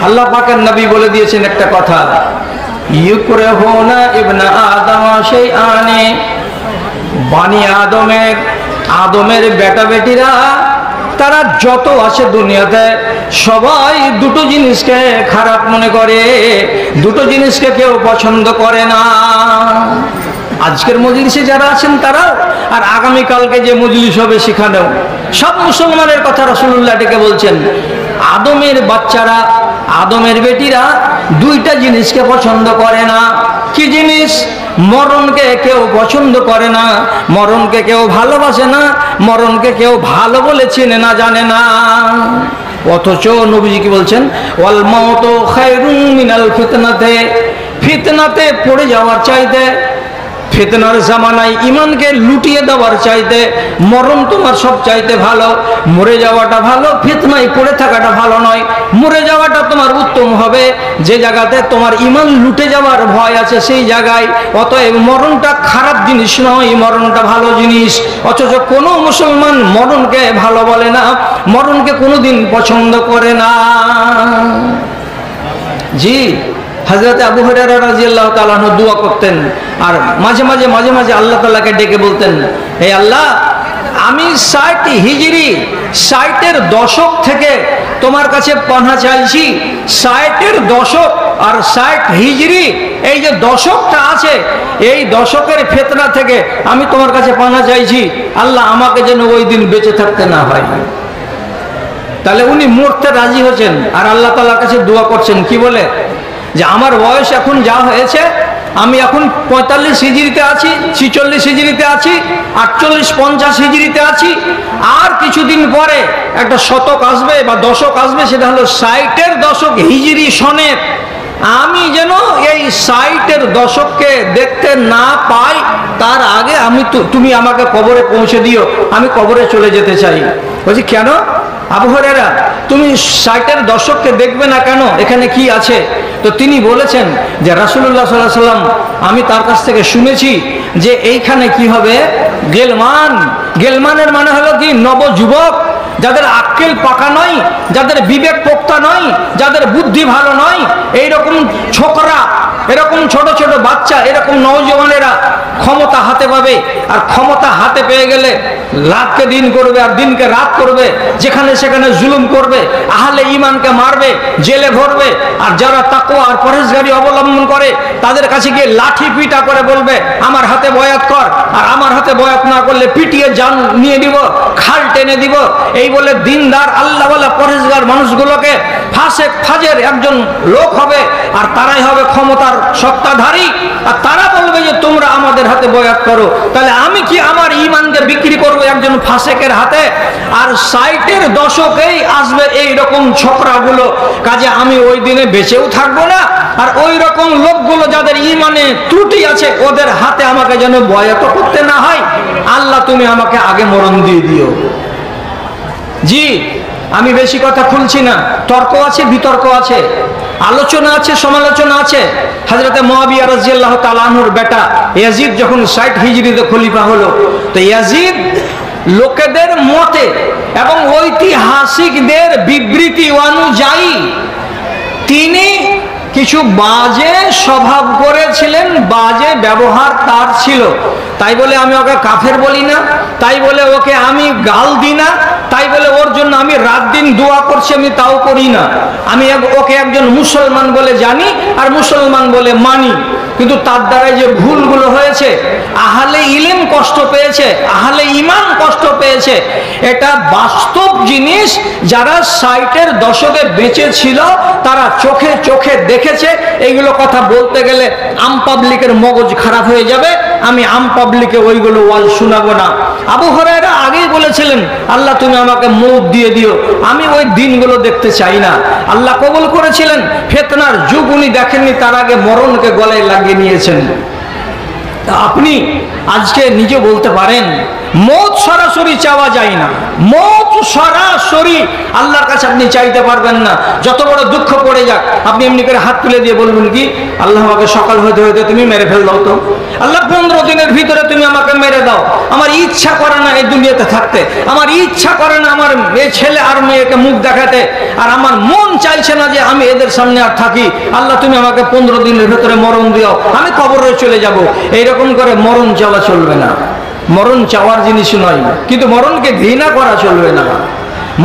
আল্লাহ পাকের নবী বলে দিয়েছেন একটা কথা, ইউকরাহুনা ইবনা আদম শাইআনে, বানি আদমের বেটা বেটিরা তারা যত আছে দুনিয়াতে সবাই দুটো জিনিসকে খারাপ মনে করে, দুটো জিনিসকে কেউ পছন্দ করে না। আজকের মজলিসে যারা আছেন তারাও, আর আগামীকালকে যে মজলিস হবে সেখানেও সব মুসলমানের কথা রাসূলুল্লাহ ডেকে বলছেন। আদমের বাচ্চারা, আদমের বেটিরা দুইটা জিনিসকে পছন্দ করে না। কি জিনিস? মরণকে কেউ পছন্দ করে না, মরণকে কেউ ভালোবাসে না, মরণকে কেউ ভালো বলে চিনে না, জানে না। অথচ নবীজি কি বলছেন? ওয়াল মাউতু খায়রুম মিনাল ফিতনাতে, ফিতনাতে পড়ে যাওয়ার চাইতে, ফিতনার জামানায় ইমানকে লুটিয়ে দেওয়ার চাইতে মরণ তোমার সব চাইতে ভালো। মরে যাওয়াটা ভালো, ফিতনায় পড়ে থাকাটা ভালো নয়। মরে যাওয়াটা তোমার উত্তম হবে যে জায়গাতে তোমার ইমান লুটে যাওয়ার ভয় আছে সেই জায়গায়। অতএব মরণটা খারাপ জিনিস নয়, মরণটা ভালো জিনিস। অথচ কোনো মুসলমান মরণকে ভালো বলে না, মরণকে কোনোদিন পছন্দ করে না। জি, হযরত আবু হুরায়রা রাদিয়াল্লাহু তাআলা আনহু দোয়া করতেন, আর মাঝে মাঝে আল্লাহ তাআলাকে ডেকে বলতেন, হে আল্লাহ, আমি 60 হিজরি 60-এর দশক থেকে তোমার কাছে পানা চাইছি। 60-এর দশক আর 60 হিজরি, এই যে দশকটা আছে, এই দশকের ফিতনা থেকে আমি তোমার কাছে পানা চাইছি। আল্লাহ আমাকে যেন ওই দিন বেঁচে থাকতে না হয়। তাহলে উনি মরতে রাজি হচ্ছেন, আর আল্লাহ তাআলার কাছে দোয়া করছেন কি বলে? যে আমার বয়স এখন যা হয়েছে, আমি এখন 45 হিজরিতে আছি, 46 হিজরিতে আছি, 48 50 হিজরিতে আছি। আর কিছুদিন পরে একটা শতক আসবে বা দশক আসবে, সেটা হলো 60-এর দশক হিজরি সনের। আমি যেন এই 60-এর দশককে দেখতে না পাই, তার আগে তুমি আমাকে কবরে পৌঁছে দিও, আমি কবরে চলে যেতে চাই। বলছি কেন আবু হুরায়রা, তুমি 60-এর দশককে দেখবে না কেন? এখানে কি আছে? তো তিনি বলেছেন যে রাসূলুল্লাহ সাল্লাল্লাহু আলাইহি ওয়াসাল্লাম, আমি তার কাছ থেকে শুনেছি যে এইখানে কি হবে, গেলমানের মানে হলো কি, নবযুবক, যাদের আক্কেল পাকা নয়, যাদের বিবেক পোক্তা নয়, যাদের বুদ্ধি ভালো নয়, এইরকম ছোকরা, এরকম ছোট ছোট বাচ্চা, এরকম নওজওয়ানেরা ক্ষমতা হাতে পাবে। আর ক্ষমতা হাতে পেয়ে গেলে রাতকে দিন করবে আর দিনকে রাত করবে, যেখানে সেখানে জুলুম করবে, আহলে ঈমানকে মারবে, জেলে ভরবে। আর যারা তাকওয়া আর পরহেজগারি অবলম্বন করে তাদের কাছে গিয়ে লাঠি পিটা করে বলবে আমার হাতে বয়াত কর, আর আমার হাতে বয়াত না করলে পিটিয়ে জান নিয়ে দিব, খাল টেনে দিব। এই বলে দিনদার আল্লাহওয়ালা পরহেজগার মানুষগুলোকে ফাসেক ফাজের একজন লোক হবে, আর তারাই হবে ক্ষমতার সত্তাধারী, আর তারা বলবে যে তোমরা আমাদের হাতে বয়াত করো। তাহলে আমি কি আমার ঈমানকে বিক্রি করব একজন ফাসেকের হাতে? আর 60-এর দশকেই আসবে এই রকম ছোকরাগুলো, কাজে আমি ওই দিনে বেঁচেও থাকবো না। আর ওই রকম লোকগুলো যাদের ঈমানে ত্রুটি আছে, ওদের হাতে আমাকে যেন বয়াত করতে না হয়। আল্লাহ তুমি আমাকে আগে মরণ দিয়ে দিও। জি, আমি বেশি কথা খুলছি না, তর্ক আছে, বিতর্ক আছে, আলোচনা আছে, সমালোচনা আছে। হযরত মুআবিয়া রাদিয়াল্লাহু তাআলা আনহুর বেটা ইয়াজিদ যখন 60 হিজরিতে খলিফা হলো, তো ইয়াজিদ লোকেদের মতে এবং ঐতিহাসিকদের বিবৃতি অনুযায়ী তিনি কিছু বাজে স্বভাব করেছিলেন, বাজে ব্যবহার তার ছিল। তাই বলে আমি ওকে কাফের বলি না, তাই বলে ওকে আমি গাল দিই না, তাই বলে ওর জন্য আমি রাত দিন দোয়া করছি আমি তাও করি না। আমি ওকে একজন মুসলমান বলে জানি আর মুসলমান বলে মানি। কিন্তু তার দ্বারা যে ভুলগুলো হয়েছে, আহলে ইলম কষ্ট পেয়েছে, আহলে ঈমান কষ্ট পেয়েছে, এটা বাস্তব জিনিস। যারা 60-এর দশকে বেঁচে ছিল তারা চোখে চোখে দেখেছে। এইগুলো কথা বলতে গেলে আম পাবলিকের মগজ খারাপ হয়ে যাবে, আমি আম পাবলিকে ওইগুলো ওয়াজ শোনাবো না। আবু হুরায়রা আগেই বলেছিলেন আল্লাহ তুমি আমাকে মউত দিয়ে দিও, আমি ওই দিনগুলো দেখতে চাই না। আল্লাহ কবুল করেছিলেন, ফিতনার যুগ উনি দেখেননি, তার আগে মরণকে গলায় লাগিয়ে নিয়েছেন। আপনি আজকে নিজে বলতে পারেন মউত সরাসরি চাওয়া যায় না, মউত সরাসরি আল্লাহর কাছে আপনি চাইতে পারবেন না। যত বড় দুঃখ পড়ে যাক, আপনি এমনি করে হাত তুলে দিয়ে বলবেন কি, আল্লাহ আমাকে সকাল হতে হতে তুমি মেরে ফেল দাও তো, আল্লাহ 15 দিনের ভিতরে তুমি আমাকে মেরে দাও, আমার ইচ্ছা করে না এই দুনিয়াতে থাকতে, আমার ইচ্ছা করে না আমার এই ছেলে আর মেয়েকে মুখ দেখাতে, আর আমার মন চাইছে না যে আমি এদের সামনে আর থাকি, আল্লাহ তুমি আমাকে 15 দিনের ভিতরে মরণ দিও, আমি কবরে চলে যাব। এইরকম করে মরণ চাওয়া চলবে না। মরণ চাওয়ার জিনিস নয়, কিন্তু মরণকে ঘৃণা করা চলবে না।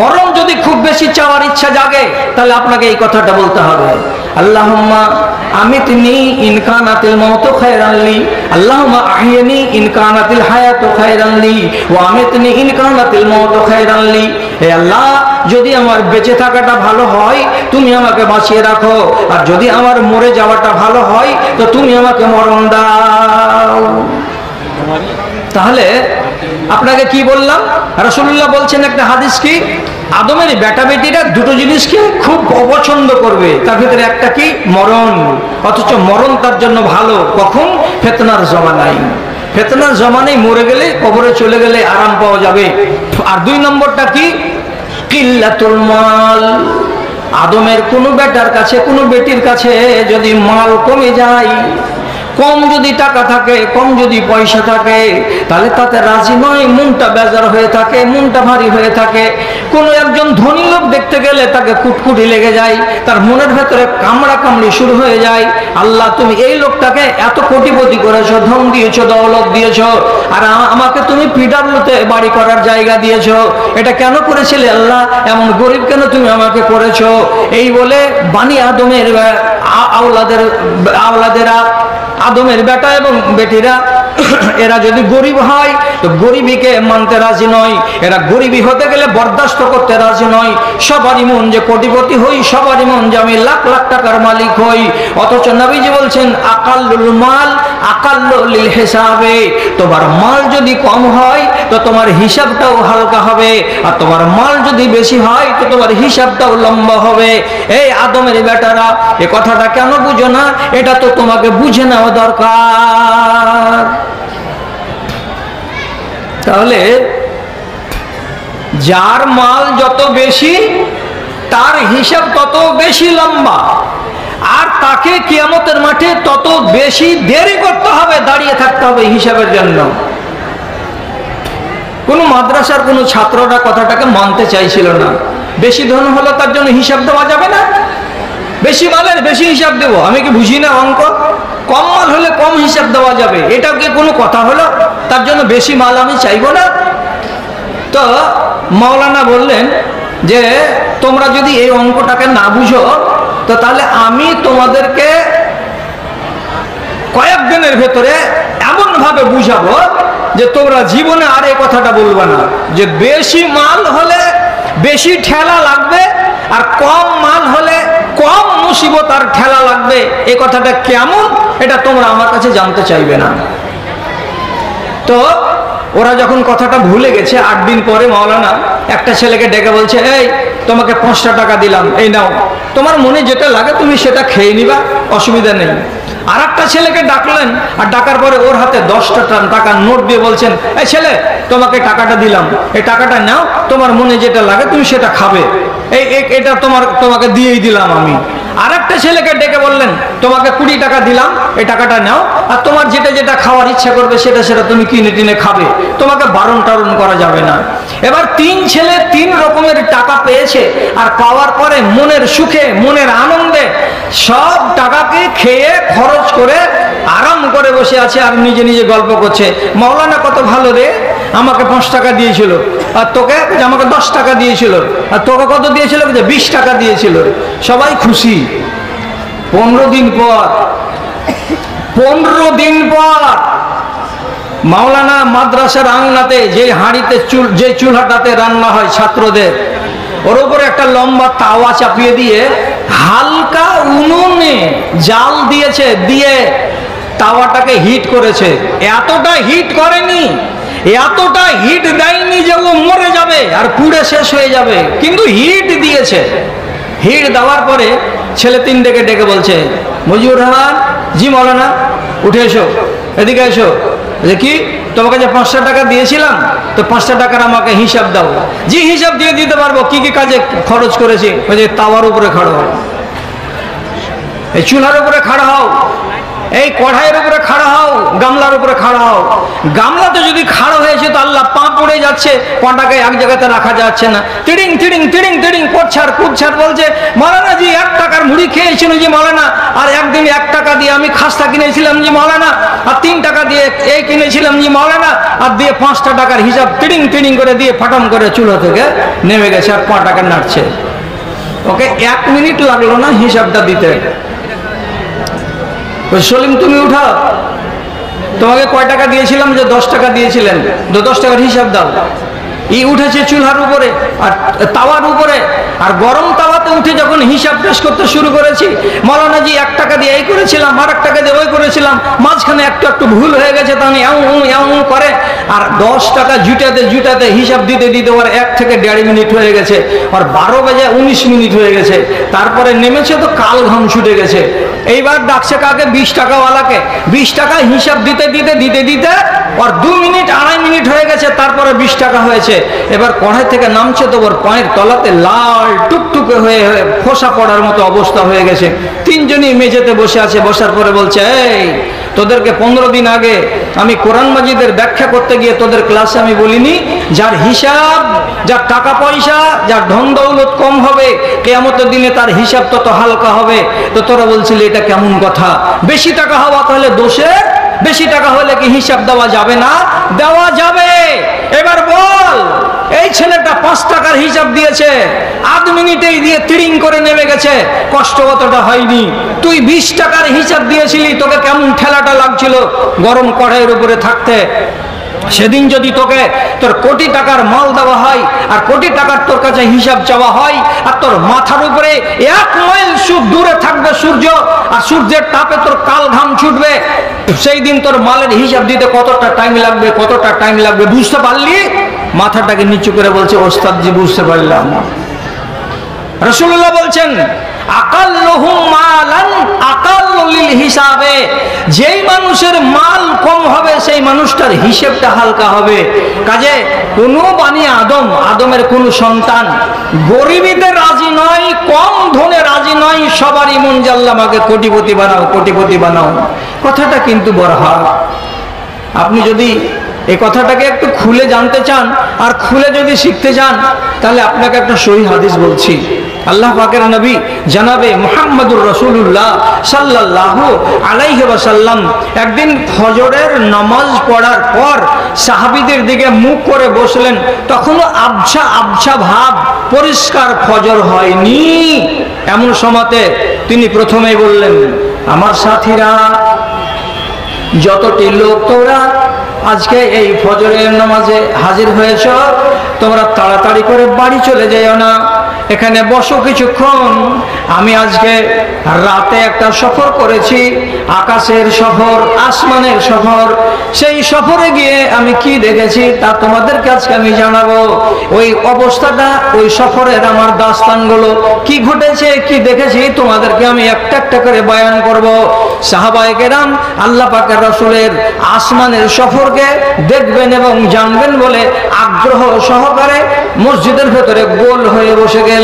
মরণ যদি খুব বেশি চাওয়ার ইচ্ছা জাগে, তাহলে আপনাকে এই কথাটা বলতে হবে, আল্লাহুম্মা আমিতনি ইন কানাতিল মাউতু খায়রান লি, আল্লাহুম্মা আহিয়ানি ইন কানাতিল হায়াতু খায়রান লি, ওয়া আমিতনি ইন কানাতিল মাউতু খায়রান লি। হে আল্লাহ, যদি আমার বেঁচে থাকাটা ভালো হয় তুমি আমাকে বাঁচিয়ে রাখো, আর যদি আমার মরে যাওয়াটা ভালো হয় তো তুমি আমাকে মরণ দাও। তাহলে আপনাকে কি বললাম, রাসূলুল্লাহ বলছেন একটা হাদিস কি, আদমের বেটা বেটিরা দুটো জিনিসকে খুব অপছন্দ করবে, তার ভিতরে একটা কি, মরণ। অথচ মরণ তার জন্য ভালো, কখন, ফিতনার জমানায়। ফিতনার জমানায় মরে গেলে, কবরে চলে গেলে আরাম পাওয়া যাবে। আর 2 নম্বরটা কি, কিল্লাতুল মাল। আদমের কোনো বেটার কাছে, কোনো বেটির কাছে যদি মাল কমে যায়, কম যদি টাকা থাকে, কম যদি পয়সা থাকে, তাহলে তাতে রাজি নয়, মনটা বেজার হয়ে থাকে, মনটা ভারী হয়ে থাকে। কোনো একজন ধনী লোক দেখতে গেলে তাকে কুটকুটি লেগে যায়, তার মনের ভেতরে কামড়া কামড়ি শুরু হয়ে যায়। আল্লাহ তুমি এই লোকটাকে এত কোটিপতি করেছো, ধন দিয়েছো, দৌলত দিয়েছো, আর আমাকে তুমি পিডাব্লিউতে বাড়ি করার জায়গা দিয়েছো, এটা কেন করেছিলে আল্লাহ, এমন গরিব কেন তুমি আমাকে করেছো। এই বলে বানি আদমের আওলাদেরা, আদমের বেটা এবং বেটিরা, এরা যদি গরিব হয় তো গরিবীকে মানতে রাজি নয়, এরা গরিবী হতে গেলে বরদাস্ত করতে রাজি নয়। সবারই মন যে কোটিপতি হই, সবারই মন যে আমি লাখ লাখ টাকার মালিক হই। অথচ নবীজি বলছেন আকাল্লুল মাল আকাল্লুল হিসাবে, তোমার মাল যদি কম হয় তো তোমার হিসাবটাও হালকা হবে, আর তোমার মাল যদি বেশি হয় তো তোমার হিসাবটাও লম্বা হবে। এই আদমের বেটারা, এ কথাটা কেন বুঝো না, এটা তো তোমাকে বুঝে নেওয়া দরকার। তাহলে যার মাল যত বেশি তার হিসাব তত বেশি লম্বা, আর তাকে কিয়ামতের মাঠে তত বেশি দেরি করতে হবে, দাঁড়িয়ে থাকতে হবে হিসাবের জন্য। কোন মাদ্রাসার কোন ছাত্ররা কথাটাকে মানতে চাইছিল না। বেশি ধন হলো তার জন্য হিসাব দেওয়া যাবে না, বেশি মালের বেশি হিসাব দেব, আমি কি বুঝি না অঙ্ক। কম মাল হলে কম হিসাব দেওয়া যাবে, এটা কি কোনো কথা হলো, তার জন্য বেশি মাল আমি চাইবো না। তো মাওলানা বললেন যে তোমরা যদি এই অঙ্কটাকে না বুঝো তো তাহলে আমি তোমাদেরকে কয়েকদিনের ভেতরে এমন ভাবে বুঝাবো যে তোমরা জীবনে আর এই কথাটা বলবে না, যে বেশি মাল হলে বেশি ঠেলা লাগবে, আর কম মাল হলে কম মুসিবত আর ঠেলা লাগবে। এই কথাটা কেমন, এটা তোমরা আমার কাছে জানতে চাইবে না। তো ওরা যখন কথাটা ভুলে গেছে, 8 দিন পরে মাওলানা একটা ছেলেকে ডেকে বলছে, এই তোমাকে 5টা টাকা দিলাম, এই নাও, তোমার মনে যেটা লাগে তুমি সেটা খেয়ে নিবা, অসুবিধা নেই। আর একটা ছেলেকে ডাকলেন, আর ডাকার পরে ওর হাতে 10টা টাকার নোট দিয়ে বলছেন, এই ছেলে তোমাকে টাকাটা দিলাম, এই টাকাটা নাও, তোমার মনে যেটা লাগে তুমি সেটা খাবে, এটা তোমাকে দিয়েই দিলাম আমি। আর একটা ছেলেকে ডেকে বললেন, তোমাকে 20 টাকা দিলাম, এই টাকাটা নাও, আর তোমার যেটা যেটা খাওয়ার ইচ্ছা করবে সেটা সেটা তুমি কিনে টিনে খাবে, তোমাকে বারণ টারণ করা যাবে না। এবার 3 ছেলে 3 রকমের টাকা পেয়েছে, আর পাওয়ার পরে মনের সুখে, মনের আনন্দে সব টাকাকে খেয়ে খরচ করে আরাম করে বসে আছে, আর নিজে নিজে গল্প করছে, মাওলানা কত ভালো রে, আমাকে 5 টাকা দিয়েছিল, আর তোকে আমাকে 10 টাকা দিয়েছিল, আর তোকে কত দিয়েছিল, 20 টাকা দিয়েছিল। সবাই খুশি। 15 দিন পর মাওলানা মাদ্রাসার আংনাতে যে হাঁড়িতে যে চুলহাটাতে রান্না হয় ছাত্রদের, ওর উপরে একটা লম্বা তাওয়া চাপিয়ে দিয়ে হালকা উনুনে জাল দিয়েছে, দিয়ে তাওয়াটাকে হিট করেছে। এতটা হিট করেনি, এতটা হিট দেয়নি যে ও মরে যাবে আর পুড়ে শেষ হয়ে যাবে, কিন্তু হিট দিয়েছে। হিট দেওয়ার পরে ছেলে 3 ডেকে বলছে, মুজিবুর রহমান, জি মাওলানা, উঠে এসো, এদিকে এসো, যে কি, তোমাকে যে 500 টাকা দিয়েছিলাম, তো 500 টাকার আমাকে হিসাব দাও। জি, হিসাব দিয়ে দিতে পারবো, কি কি কাজে খরচ করেছি। ওই যে তাওয়ার উপরে খাড়া হও, এই চুলার উপরে খাড়া হও, এই কড়াইয়ের উপরে খাড়া হও, গামলার উপরে খাড়া হও। গামলাতে যদি খাড়া হয়েছে তো আল্লাহ পা পড়ে যাচ্ছে, পাটাকে এক জায়গাতে রাখা যাচ্ছে না, তিড়িং তিড়িং তিড়িং তিড়িং কোচ্ছার কুচ্ছার বলছে। মৌলানা জি 1 টাকার মুড়ি খেয়েছিল জি মৌলানা, আর একদিন 1 টাকা দিয়ে আমি খাস্তা কিনেছিলাম জি মৌলানা, আর 3 টাকা দিয়ে এই কিনেছিলাম জি মৌলানা, আর দিয়ে 5টা টাকার হিসাব তিড়িং তিড়িং করে দিয়ে ফাটাম করে চুলো থেকে নেমে গেছে, আর পাটাকে নাড়ছে। ওকে 1 মিনিট লাগলো না হিসাবটা দিতে। সলিম তুমি উঠাও, তোমাকে কয় টাকা দিয়েছিলাম? যে 10 টাকা দিয়েছিলেন, তো 10 টাকার হিসাব দাও। ই উঠেছে চুলার উপরে আর তাওয়ার উপরে, আর গরম তাওয়াতে উঠে যখন হিসাব পেশ করতে শুরু করেছি, মৌলানা জি 1 টাকা দিয়ে এই করেছিলাম, আর 1 টাকা দিয়ে ওই করেছিলাম, মাঝখানে একটু একটু ভুল হয়ে গেছে, তাহলে এমন করে, আর 10 টাকা জুটাতে জুটাতে হিসাব দিতে দিতে ওর 1 থেকে 1.5 মিনিট হয়ে গেছে, আর 12 বেজে 19 মিনিট হয়ে গেছে। তারপরে নেমেছে তো কাল ঘাম ছুটে গেছে। এইবার ডাকছে কাকে? 20 টাকাওয়ালাকে। 20 টাকা হিসাব দিতে দিতে দিতে দিতে ওর 2 মিনিট 2.5 মিনিট হয়ে গেছে, তারপরে 20 টাকা হয়েছে। এবার কড়াই থেকে নামছে তো ওর পায়ের তলাতে লাল টুকটুকে হয়ে ফোসা পড়ার মতো অবস্থা হয়ে গেছে। 3 জনই মেঝেতে বসে আছে। বসার পরে বলছে, এই তোদেরকে 15 দিন আগে আমি কোরআন মাজিদের ব্যাখ্যা করতে গিয়ে তোদের ক্লাসে আমি বলিনি, যার হিসাব, যার টাকা পয়সা, যার ধন দৌলত কম হবে, কিয়ামতের দিনে তার হিসাব তত হালকা হবে। তো তোরা বলছিলি এটা কেমন কথা? বেশি টাকা হওয়া তাহলে দোষে? বেশি টাকা হলে কি হিসাব দেওয়া যাবে না? দেওয়া যাবে। এবার বল, এই ছেলেটা 5 টাকার হিসাব দিয়েছে, 8 মিনিটেই দিয়ে তিড়িং করে নেমে গেছে, কষ্ট অতটা হয়নি। তুই 20 টাকার হিসাব দিয়েছিলি, তোকে কেমন ঠেলাটা লাগছিল গরম কড়াইয়ের উপরে থাকতে। সেদিন যদি তোকে তোর কোটি টাকার মাল দেওয়া হয়, আর কোটি টাকার তোর কাছে হিসাব চাওয়া হয়, আর তোর মাথার উপরে 1 মাইল দূরে থাকবে সূর্য, আর সূর্যের তাপে তোর কাল ঘাম ছুটবে, সেই দিন তোর মালের হিসাব দিতে কতটা টাইম লাগবে, কতটা টাইম লাগবে বুঝতে পারলি? মাথাটাকে নিচু করে বলছে, ওস্তাদজি বুঝতে পারলাম। রাসূলুল্লাহ বলছেন, আকাল্লুহুম মালান আকাল্লু লিল হিসাবে, যেই মানুষের মাল কম হবে সেই মানুষটার হিসাবটা হালকা হবে। কাজে কোনো বানি আদমের কোন সন্তান গরিবীতে রাজি নয়, কম ধনে রাজি নয়, সবারই মন জাল্লা আমাকে কোটিপতি বানাও, কোটিপতি বানাও। কথাটা কিন্তু বড় হয়। আপনি যদি এই কথাটাকে একটু খুলে জানতে চান আর খুলে যদি শিখতে চান, তাহলে আপনাকে একটা সহিহ হাদিস বলছি। আল্লাহ পাকের নবী জনাবে মুহাম্মদুর রাসূলুল্লাহ সাল্লাল্লাহু আলাইহি ওয়াসাল্লাম একদিন ফজরের নামাজ পড়ার পর সাহাবীদের দিকে মুখ করে বসলেন। তখনও আবছা আবছা ভাব, পরিষ্কার ফজর হয়নি। এমন সময়তে তিনি প্রথমেই বললেন, আমার সাথীরা, যতটি লোক তোমরা আজকে এই ফজরের নামাজে হাজির হয়েছ, তোমরা তাড়াতাড়ি করে বাড়ি চলে যেও না, এখানে বসো কিছুক্ষণ। আমি আজকে রাতে একটা সফর করেছি, আকাশের সফর, আসমানের সফর। সেই সফরে গিয়ে আমি কি দেখেছি তা তোমাদেরকে আজকে আমি জানাবো। ওই অবস্থাটা, ওই সফরের আমার দাস্তানগুলো কি ঘটেছে, কি দেখেছি, তোমাদেরকে আমি একটা একটা করে বয়ান করব। সাহাবায়ে কেরাম আল্লাহ পাকের রাসূলের আসমানের সফরকে দেখবেন এবং জানবেন বলে আগ্রহ সহকারে মসজিদের ভেতরে গোল হয়ে বসে গেলেন।